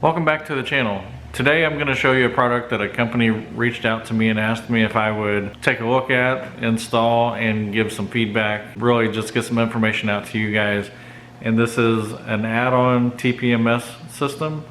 Welcome back to the channel. Today I'm going to show you a product that a company reached out to me and asked me if I would take a look at, install, and give some feedback. Really just get some information out to you guys. And this is an add-on TPMS system.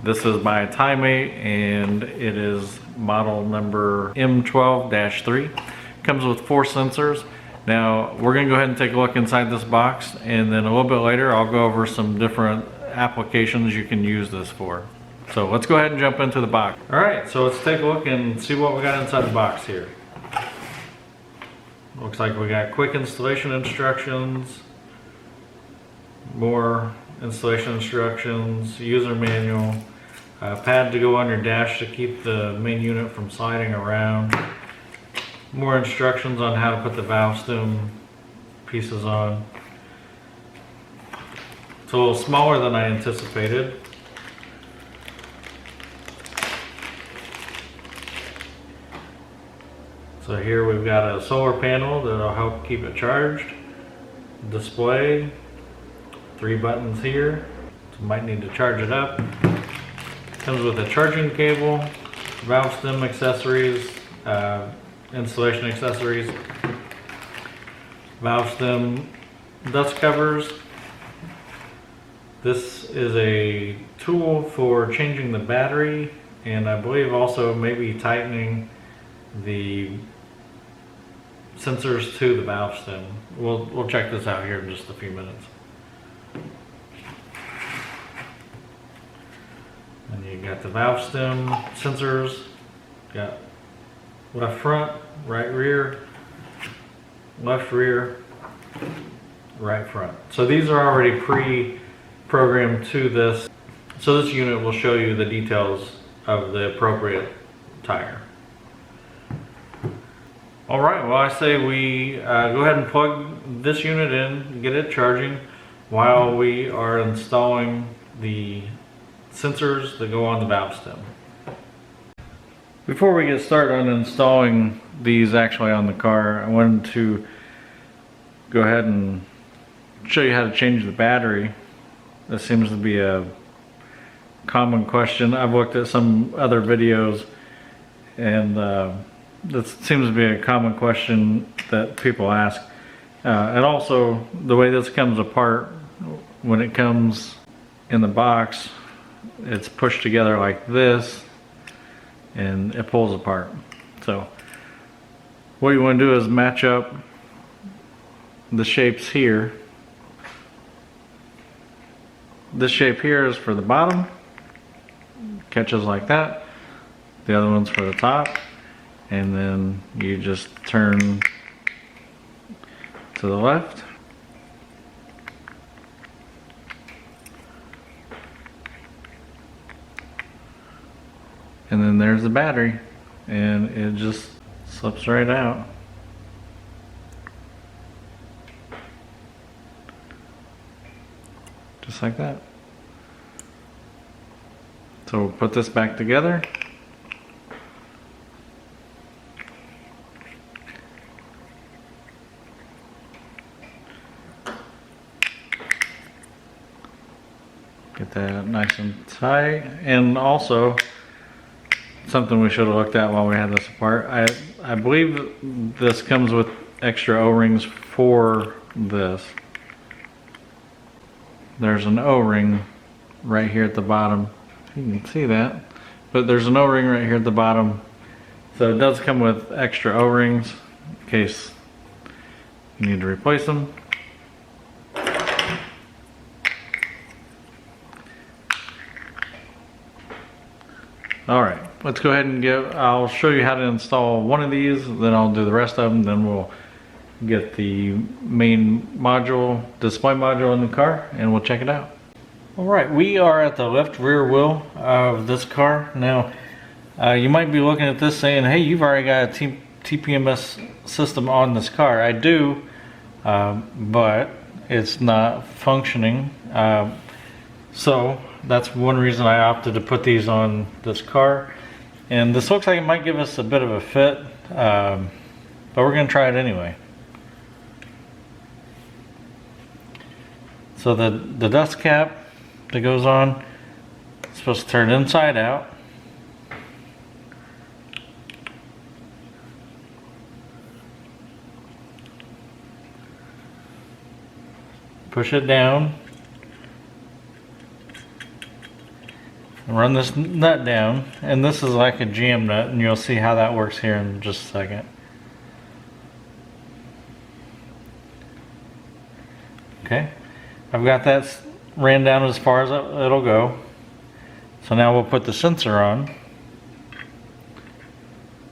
This is by Tymate and it is model number M12-3. Comes with 4 sensors. Now we're going to go ahead and take a look inside this box, and then a little bit later I'll go over some different applications you can use this for. So let's go ahead and jump into the box. All right, so let's take a look and see what we got inside the box here. Looks like we got quick installation instructions, more installation instructions, user manual, a pad to go on your dash to keep the main unit from sliding around, more instructions on how to put the valve stem pieces on. It's a little smaller than I anticipated. So here we've got a solar panel that'll help keep it charged. Display, 3 buttons here, so might need to charge it up. Comes with a charging cable, valve stem accessories, installation accessories, valve stem dust covers. This is a tool for changing the battery, and I believe also maybe tightening the sensors to the valve stem. We'll check this out here in just a few minutes. And you got the valve stem sensors, got left front, right rear, left rear, right front. So these are already pre-programmed to this. So this unit will show you the details of the appropriate tire. All right, well I say we go ahead and plug this unit in, get it charging while we are installing the sensors that go on the valve stem. Before we get started on installing these actually on the car, I wanted to go ahead and show you how to change the battery. That seems to be a common question. I've looked at some other videos, and that seems to be a common question that people ask. And also the way this comes apart, when it comes in the box, it's pushed together like this and it pulls apart. So what you want to do is match up the shapes here. This shape here is for the bottom, catches like that. The other one's for the top, and then you just turn to the left. And then there's the battery, and it just slips right out. Just like that. So we'll put this back together. Get that nice and tight. And also, something we should have looked at while we had this apart, I believe this comes with extra O-rings for this. There's an O-ring right here at the bottom. You can see that, but there's an O-ring right here at the bottom. So it does come with extra O-rings in case you need to replace them. Alright, let's go ahead and I'll show you how to install one of these, then I'll do the rest of them, then we'll get the main module, display module in the car, and we'll check it out. Alright, we are at the left rear wheel of this car. Now, you might be looking at this saying, hey, you've already got a TPMS system on this car. I do, but it's not functioning. So that's one reason I opted to put these on this car. And this looks like it might give us a bit of a fit, but we're going to try it anyway. So the dust cap that goes on, it's supposed to turn inside out. Push it down. Run this nut down, and this is like a jam nut, and you'll see how that works here in just a second. Okay, I've got that ran down as far as it'll go. So now we'll put the sensor on,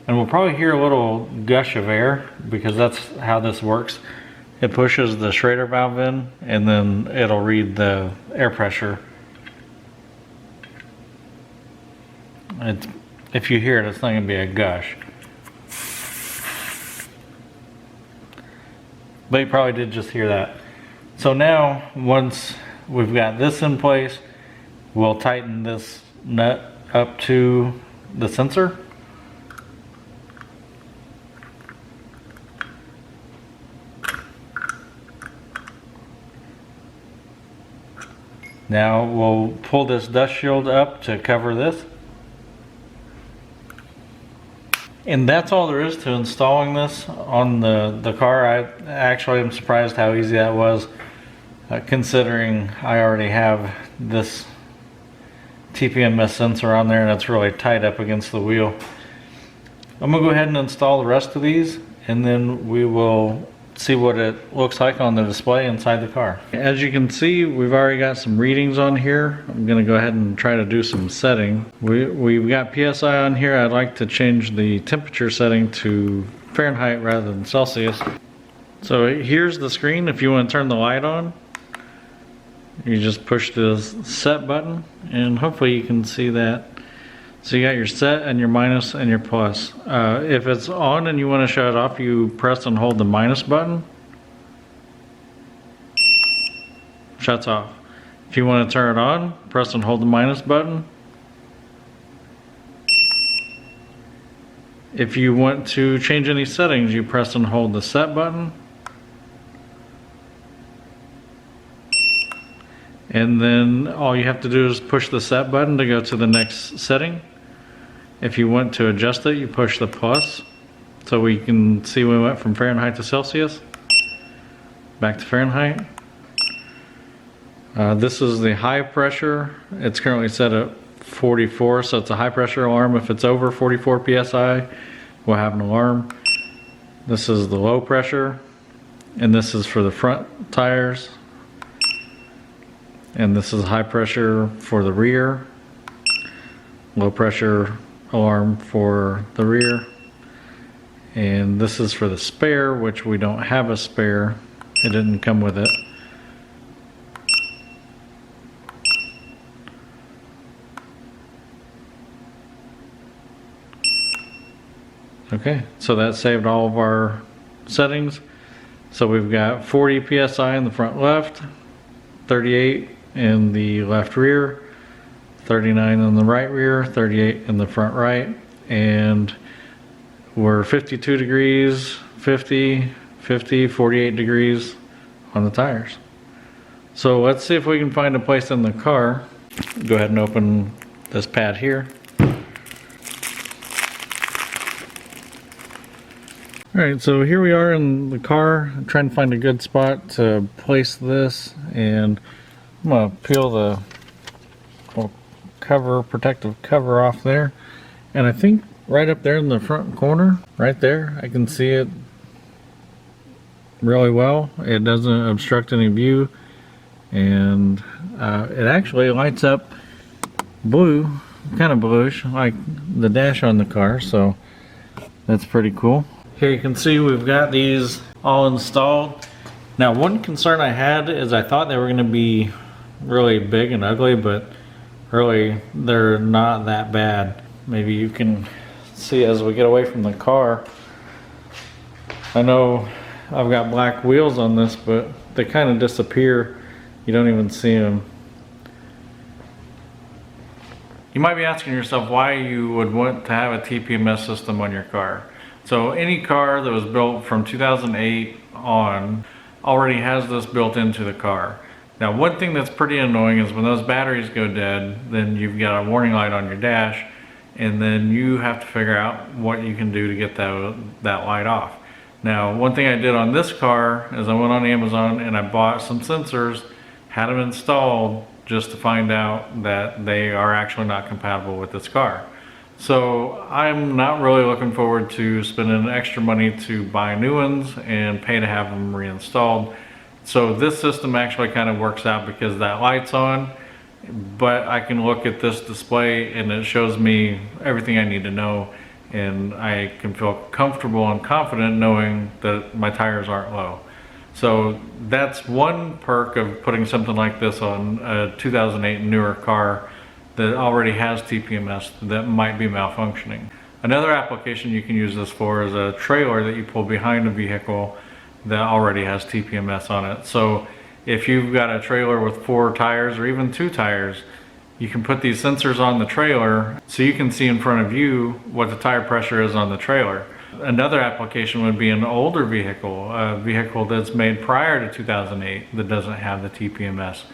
and we'll probably hear a little gush of air because that's how this works. It pushes the Schrader valve in, and then it'll read the air pressure. If you hear it, it's not going to be a gush. But you probably did just hear that. So now, once we've got this in place, we'll tighten this nut up to the sensor. Now we'll pull this dust shield up to cover this. And that's all there is to installing this on the car. I actually am surprised how easy that was, considering I already have this TPMS sensor on there and it's really tight up against the wheel. I'm gonna go ahead and install the rest of these, and then we will see what it looks like on the display inside the car. As you can see, we've already got some readings on here. I'm gonna go ahead and try to do some setting. We've got PSI on here. I'd like to change the temperature setting to Fahrenheit rather than Celsius. So here's the screen. If you want to turn the light on, you just push the set button, and hopefully you can see that. So you got your set and your minus and your plus. If it's on and you want to shut it off, you press and hold the minus button. Shuts off. If you want to turn it on, press and hold the minus button. If you want to change any settings, you press and hold the set button. And then all you have to do is push the set button to go to the next setting. If you want to adjust it, you push the plus. So we can see we went from Fahrenheit to Celsius. Back to Fahrenheit. This is the high pressure. It's currently set at 44, so it's a high pressure alarm. If it's over 44 PSI, we'll have an alarm. This is the low pressure, and this is for the front tires. And this is high pressure for the rear, low pressure alarm for the rear, and this is for the spare, which we don't have a spare. It didn't come with it. Okay, so that saved all of our settings. So we've got 40 PSI in the front left, 38 in the left rear, 39 in the right rear, 38 in the front right, and we're 52 degrees, 50, 50, 48 degrees on the tires. So let's see if we can find a place in the car. Go ahead and open this pad here. Alright, so here we are in the car. I'm trying to find a good spot to place this, and I'm going to peel the cover, protective cover off there, and I think right up there in the front corner, right there, I can see it really well. It doesn't obstruct any view, and it actually lights up blue, kind of bluish, like the dash on the car, so that's pretty cool. Here you can see we've got these all installed. Now, one concern I had is I thought they were going to be really big and ugly, but really they're not that bad. Maybe you can see as we get away from the car. I know I've got black wheels on this, but they kind of disappear. You don't even see them. You might be asking yourself why you would want to have a TPMS system on your car. So any car that was built from 2008 on already has this built into the car. Now, one thing that's pretty annoying is when those batteries go dead, then you've got a warning light on your dash, and then you have to figure out what you can do to get that light off. Now, one thing I did on this car is I went on Amazon and I bought some sensors, had them installed just to find out that they are actually not compatible with this car. So I'm not really looking forward to spending extra money to buy new ones and pay to have them reinstalled. So this system actually kind of works out because that light's on, but I can look at this display and it shows me everything I need to know, and I can feel comfortable and confident knowing that my tires aren't low. So that's one perk of putting something like this on a 2008 newer car that already has TPMS that might be malfunctioning. Another application you can use this for is a trailer that you pull behind a vehicle that already has TPMS on it. So if you've got a trailer with 4 tires or even 2 tires, you can put these sensors on the trailer so you can see in front of you what the tire pressure is on the trailer. Another application would be an older vehicle, a vehicle that's made prior to 2008 that doesn't have the TPMS.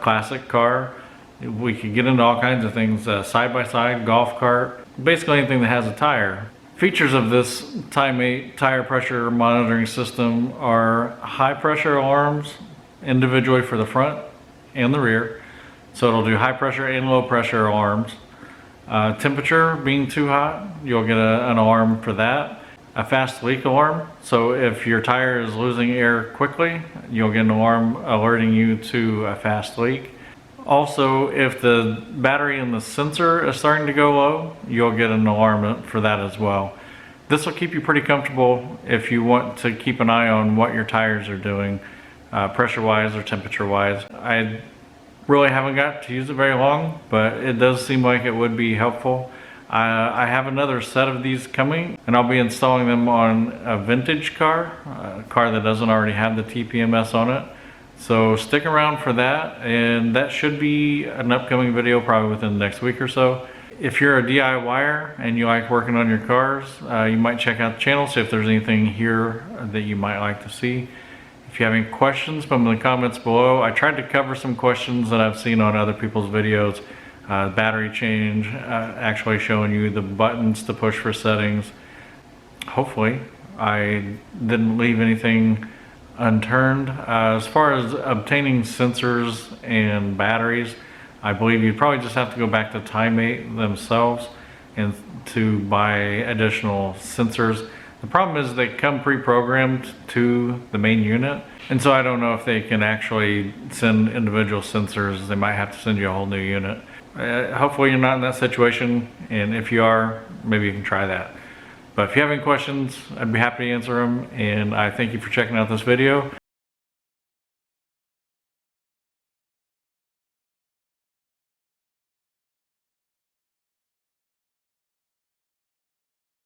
Classic car, we could get into all kinds of things, side-by-side, golf cart, basically anything that has a tire. Features of this Tymate tire pressure monitoring system are high pressure alarms individually for the front and the rear. So it'll do high pressure and low pressure alarms. Temperature being too hot, you'll get an alarm for that. A fast leak alarm, so if your tire is losing air quickly, you'll get an alarm alerting you to a fast leak. Also, if the battery in the sensor is starting to go low, you'll get an alarm for that as well. This will keep you pretty comfortable if you want to keep an eye on what your tires are doing, pressure-wise or temperature-wise. I really haven't got to use it very long, but it does seem like it would be helpful. I have another set of these coming, and I'll be installing them on a vintage car, a car that doesn't already have the TPMS on it. So stick around for that, and that should be an upcoming video probably within the next week or so. If you're a DIYer and you like working on your cars, you might check out the channel, see if there's anything here that you might like to see. If you have any questions, put them in the comments below. I tried to cover some questions that I've seen on other people's videos. Battery change, actually showing you the buttons to push for settings. Hopefully I didn't leave anything unturned. As far as obtaining sensors and batteries, I believe you probably just have to go back to Tymate themselves and to buy additional sensors. The problem is they come pre-programmed to the main unit, and so I don't know if they can actually send individual sensors. They might have to send you a whole new unit. Hopefully you're not in that situation, and if you are, maybe you can try that. But if you have any questions, I'd be happy to answer them, and I thank you for checking out this video.